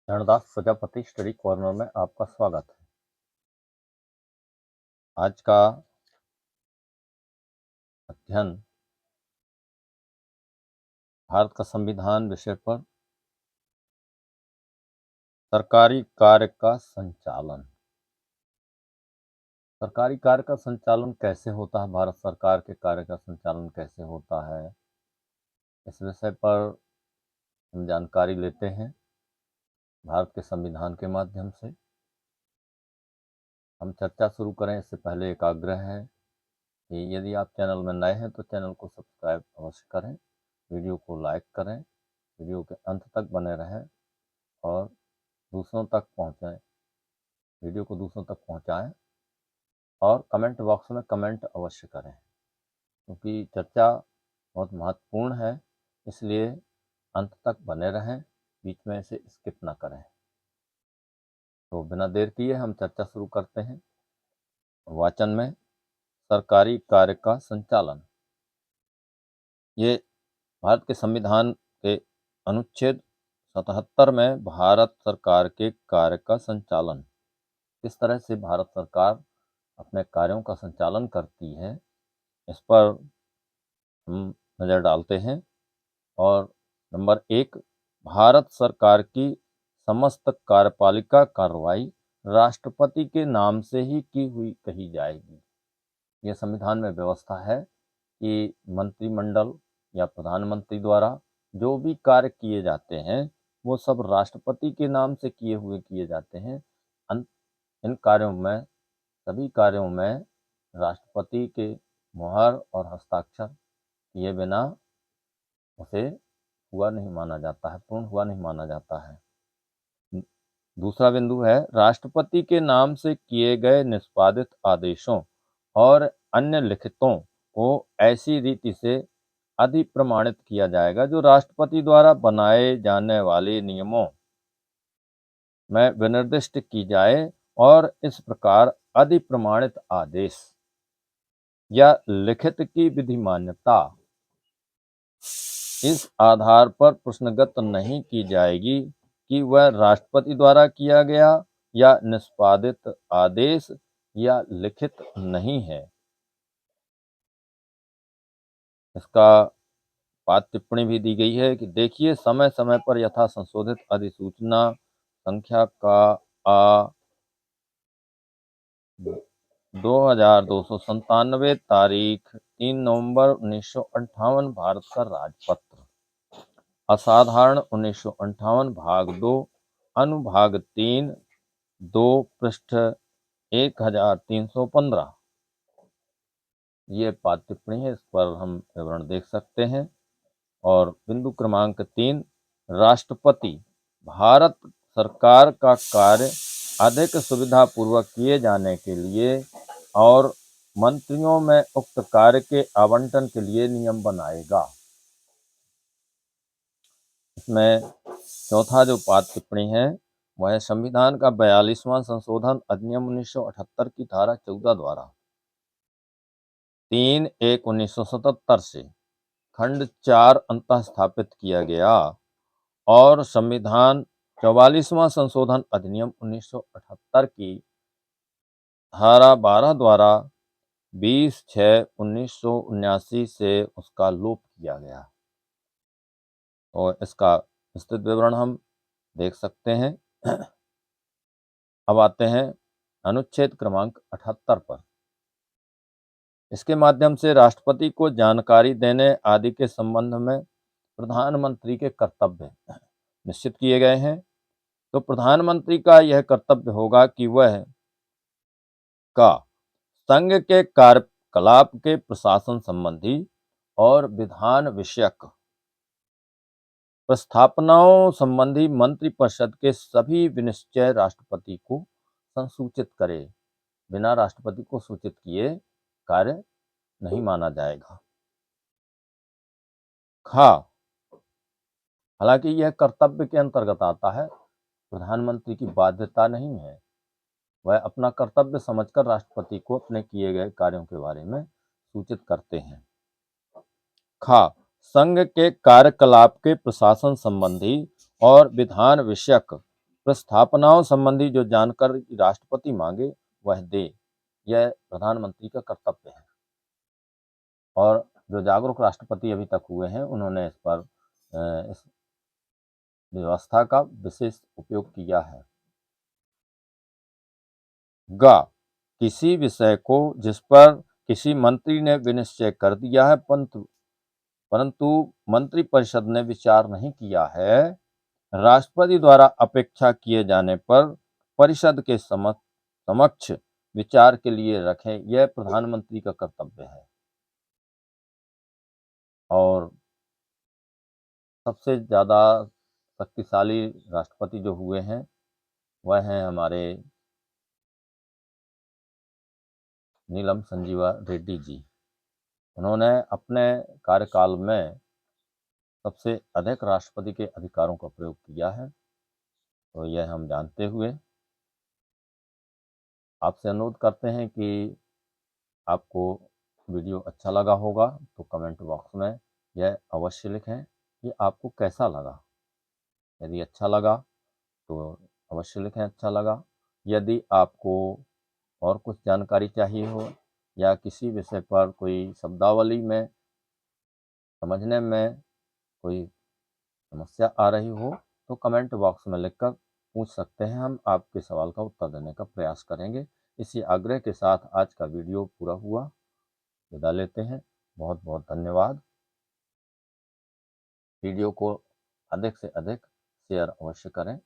Dhandas Prajapati study corner में आपका स्वागत है। आज का अध्ययन भारत का संविधान विषय पर सरकारी कार्य का संचालन। सरकारी कार्य का संचालन कैसे होता है, भारत सरकार के कार्य का संचालन कैसे होता है, इस विषय पर हम जानकारी लेते हैं भारत के संविधान के माध्यम से। हम चर्चा शुरू करें इससे पहले एक आग्रह है कि यदि आप चैनल में नए हैं तो चैनल को सब्सक्राइब अवश्य करें, वीडियो को लाइक करें, वीडियो के अंत तक बने रहें और दूसरों तक पहुँचाएं, वीडियो को दूसरों तक पहुँचाएं और कमेंट बॉक्स में कमेंट अवश्य करें, क्योंकि चर्चा बहुत महत्वपूर्ण है, इसलिए अंत तक बने रहें, बीच में इसे स्किप ना करें। तो बिना देर किए हम चर्चा शुरू करते हैं। वाचन में सरकारी कार्य का संचालन, ये भारत के संविधान के अनुच्छेद 77 में भारत सरकार के कार्य का संचालन, किस तरह से भारत सरकार अपने कार्यों का संचालन करती है, इस पर हम नज़र डालते हैं। और नंबर 1, भारत सरकार की समस्त कार्यपालिका कार्रवाई राष्ट्रपति के नाम से ही की हुई कही जाएगी। यह संविधान में व्यवस्था है कि मंत्रिमंडल या प्रधानमंत्री द्वारा जो भी कार्य किए जाते हैं वो सब राष्ट्रपति के नाम से किए जाते हैं। इन कार्यों में, सभी कार्यों में राष्ट्रपति के मुहर और हस्ताक्षर किए बिना उसे हुआ नहीं माना जाता है, पूर्ण हुआ नहीं माना जाता है। दूसरा बिंदु है, राष्ट्रपति के नाम से किए गए निष्पादित आदेशों और अन्य लिखितों को ऐसी रीति से अधिप्रमाणित किया जाएगा जो राष्ट्रपति द्वारा बनाए जाने वाले नियमों में विनिर्दिष्ट की जाए, और इस प्रकार अधिप्रमाणित आदेश या लिखित की विधि मान्यता इस आधार पर प्रश्नगत नहीं की जाएगी कि वह राष्ट्रपति द्वारा किया गया या निष्पादित आदेश या लिखित नहीं है। इसका पाठ टिप्पणी भी दी गई है कि देखिए, समय समय पर यथा संशोधित अधिसूचना संख्या का आ 2297 तारीख 3 नवंबर 1958 भारत का राजपत्र, असाधारण 1958 भाग 2 अनुभाग 3 2 पृष्ठ 1315। ये पाठ टिप्पणी है, इस पर हम विवरण देख सकते हैं। और बिंदु क्रमांक 3, राष्ट्रपति भारत सरकार का कार्य अधिक सुविधापूर्वक किए जाने के लिए और मंत्रियों में उक्त कार्य के आवंटन के लिए नियम बनाएगा। इसमें चौथा जो पाठ टिप्पणी है वह संविधान का 42वां संशोधन अधिनियम 1978 की धारा 14 द्वारा 3/1/1977 से खंड 4 अंतः स्थापित किया गया और संविधान 44वां संशोधन अधिनियम 1978 की धारा 12 द्वारा 20/6/1979 से उसका लोप किया गया। और इसका विस्तृत विवरण हम देख सकते हैं। अब आते हैं अनुच्छेद क्रमांक 78 पर। इसके माध्यम से राष्ट्रपति को जानकारी देने आदि के संबंध में प्रधानमंत्री के कर्तव्य निश्चित किए गए हैं। तो प्रधानमंत्री का यह कर्तव्य होगा कि वह का संघ के कार्यकलाप के प्रशासन संबंधी और विधान विषयक प्रस्थापनाओं संबंधी मंत्रिपरिषद के सभी विनिश्चय राष्ट्रपति को संसूचित करे। बिना राष्ट्रपति को सूचित किए कार्य नहीं माना जाएगा। हालांकि यह कर्तव्य के अंतर्गत आता है, प्रधानमंत्री की बाध्यता नहीं है। वह अपना कर्तव्य समझकर राष्ट्रपति को अपने किए गए कार्यों के बारे में सूचित करते हैं। संघ के कार्यकलाप के प्रशासन संबंधी और विधान विषयक प्रस्थापनाओं संबंधी जो जानकारी राष्ट्रपति मांगे वह दे, यह प्रधानमंत्री का कर्तव्य है। और जो जागरूक राष्ट्रपति अभी तक हुए हैं उन्होंने इस पर इस व्यवस्था का विशेष उपयोग किया है। ग, किसी विषय को जिस पर किसी मंत्री ने विनिश्चय कर दिया है परंतु मंत्रिपरिषद ने विचार नहीं किया है, राष्ट्रपति द्वारा अपेक्षा किए जाने पर परिषद के समक्ष विचार के लिए रखें, यह प्रधानमंत्री का कर्तव्य है। और सबसे ज़्यादा शक्तिशाली राष्ट्रपति जो हुए हैं वह हैं हमारे नीलम संजीवा रेड्डी जी। उन्होंने अपने कार्यकाल में सबसे अधिक राष्ट्रपति के अधिकारों का प्रयोग किया है। तो यह हम जानते हुए आपसे अनुरोध करते हैं कि आपको वीडियो अच्छा लगा होगा तो कमेंट बॉक्स में यह अवश्य लिखें कि आपको कैसा लगा। यदि अच्छा लगा तो अवश्य लिखें अच्छा लगा। यदि आपको और कुछ जानकारी चाहिए हो या किसी विषय पर कोई शब्दावली में समझने में कोई समस्या आ रही हो तो कमेंट बॉक्स में लिखकर पूछ सकते हैं, हम आपके सवाल का उत्तर देने का प्रयास करेंगे। इसी आग्रह के साथ आज का वीडियो पूरा हुआ, विदा लेते हैं। बहुत बहुत धन्यवाद। वीडियो को अधिक से अधिक शेयर अवश्य करें।